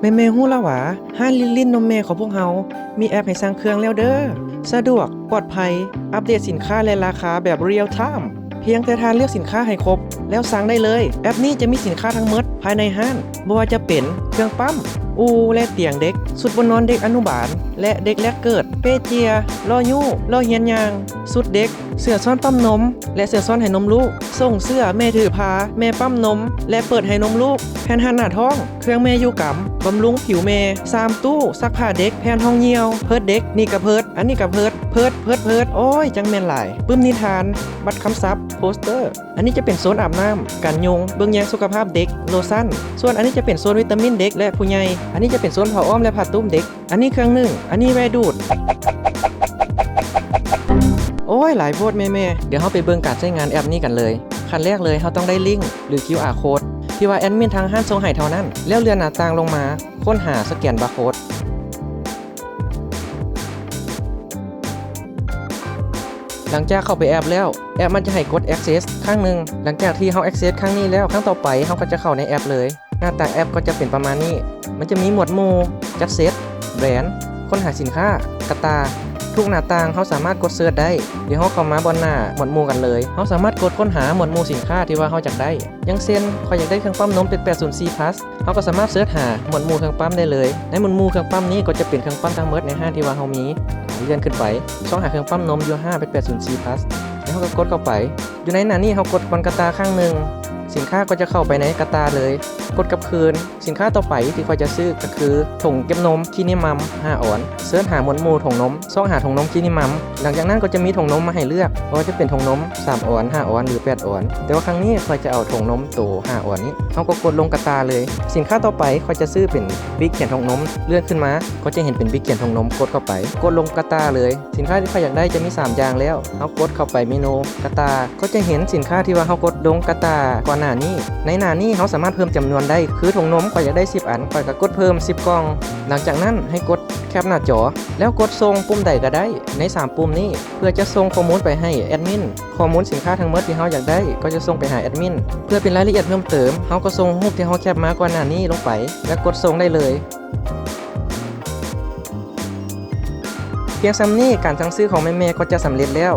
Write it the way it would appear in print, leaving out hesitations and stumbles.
แม่ฮู้แล้วหวาห้านลิ้นนมแม่ของพวกเฮามีแอปให้สั่งเครื่องแล้วเด้อสะดวกปลอดภัยอัปเดตสินค้าและราคาแบบเรียลไทม์เพียงแต่ท่านเลือกสินค้าให้ครบแล้วสั่งได้เลยแอปนี้จะมีสินค้าทั้งหมดภายในห้างบ่ว่าจะเป็นเครื่องปั๊มอูและเตียงเด็กสุดบนนอนเด็กอนุบาลและเด็กแรกเกิดเปเจียล้อยู่ล้อเฮียนยางสุดเด็กเสื้อซ้อนปั๊มนมและเสื้อซ้อนให้นมลูกส่งเสื้อแม่ถือพาแม่ปั๊มนมและเปิดให้นมลูกแผ่นหันหน้าท้องเครื่องแม่อยู่กำบำรุงผิวแม่3ตู้ซักผ้าเด็กแผ่นห้องเหี่ยวเพิดเด็กนี่ก็เพิดอันนี้ก็เพิดโอ้ยจังแม่นหลายปึ้มนิทานบัตรคำศัพท์โปสเตอร์อันนี้จะเป็นโซนอาบน้ำกันยุงเบิ่งแยงสุขภาพเด็กโลชั่นส่วนอันนี้จะเป็นโซนวิตามินเด็กและผู้ใหญ่อันนี้จะเป็นโซนผ้าอ้อมและผ้าตุ้มเด็กอันนี้เครื่องนึ่งอันนี้แวดูดโอ้ยหลายโพดแม่เดี๋ยวเราไปเบิ่งการใช้งานแอปนี้กันเลยขั้นแรกเลยเราต้องได้ลิงก์หรือ QR code ที่ว่าแอดมินทางห้างทรงให้เท่านั้นแล้วเลื่อนหน้าต่างลงมาค้นหาสแกนบาร์โค้ดหลังจากเข้าไปแอปแล้วแอปมันจะให้กด Access ครั้งหนึ่งหลังจากที่เรา Access ครั้งนี้แล้วครั้งต่อไปเราก็จะเข้าในแอปเลยหน้าต่างแอปก็จะเป็นประมาณนี้มันจะมีหมวดหมู่จัดเซตแบรนด์ค้นหาสินค้ากระตาทุกหน้าต่างเขาสามารถกดเสิร์ชได้เดี๋ยวเขาเข้ามาบนหน้าหมวดหมู่กันเลยเขาสามารถกดค้นหาหมวดหมู่สินค้าที่ว่าเขาอยากได้อย่างเช่นเขาอยากได้เครื่องปั๊มนมเป็น 804 plus เขาก็สามารถเสิร์ชหาหมวดหมู่เครื่องปั๊มได้เลยในหมวดหมู่เครื่องปั๊มนี้ก็จะเป็นเครื่องปั๊มทั้งหมดในห้างที่ว่าเขามีเลื่อนขึ้นไปช่องหาเครื่องปั๊มนมยู5เป็น 804 plus แล้วเขาก็กดเข้าไปอยู่ในหน้านี้เขากดบนกระตาข้างหนึ่งสินค้าก็จะเข้าไปในกระตาเลยกดกลับคืนสินค้าต่อไปที่เขาจะซื้อก็คือถุงเก็บนมคินิมัม5 ออนเสิร์ชหาหมวดหมู่ถุงนมซ่องหาถุงนมคินิมัมหลังจากนั้นก็จะมีถุงนมมาให้เลือกว่าจะเป็นถุงนม3 ออน5 ออนหรือ8 ออนแต่ว่าครั้งนี้เขาจะเอาถุงนมโต5 ออนนี้เขาก็กดลงกระตาเลยสินค้าต่อไปเขาจะซื้อเป็นบิ๊กเขียนถุงนมเลื่อนขึ้นมาก็จะเห็นเป็นบิ๊กเขียนถุงนมกดเข้าไปกดลงกระตาเลยสินค้าที่เขาอยากได้จะมี3อย่างแล้วเขากดเข้าไปเมนูกระตาก็จะเห็นสินค้าที่ว่าเขากดลงกระตาก่อนหน้านี้ในหน้านี้เขาสามารถเพิ่มจำนวนได้คือถุงนมก็อยากได้10 อันก็กดเพิ่ม10 กล่องหลังจากนั้นให้กดแคปหน้าจอแล้วกดส่งปุ่มใดก็ได้ใน3 ปุ่มนี้เพื่อจะส่งข้อมูลไปให้แอดมินข้อมูลสินค้าทั้งหมดที่เขาอยากได้ก็จะส่งไปหาแอดมินเพื่อเป็นรายละเอียดเพิ่มเติมเขาก็ส่งรูปที่เขาแคปมาก่อนหน้านี้ลงไปแล้วกดส่งได้เลยเพียงซ้ำนี้การสั่งซื้อของแม่ๆก็จะสำเร็จแล้ว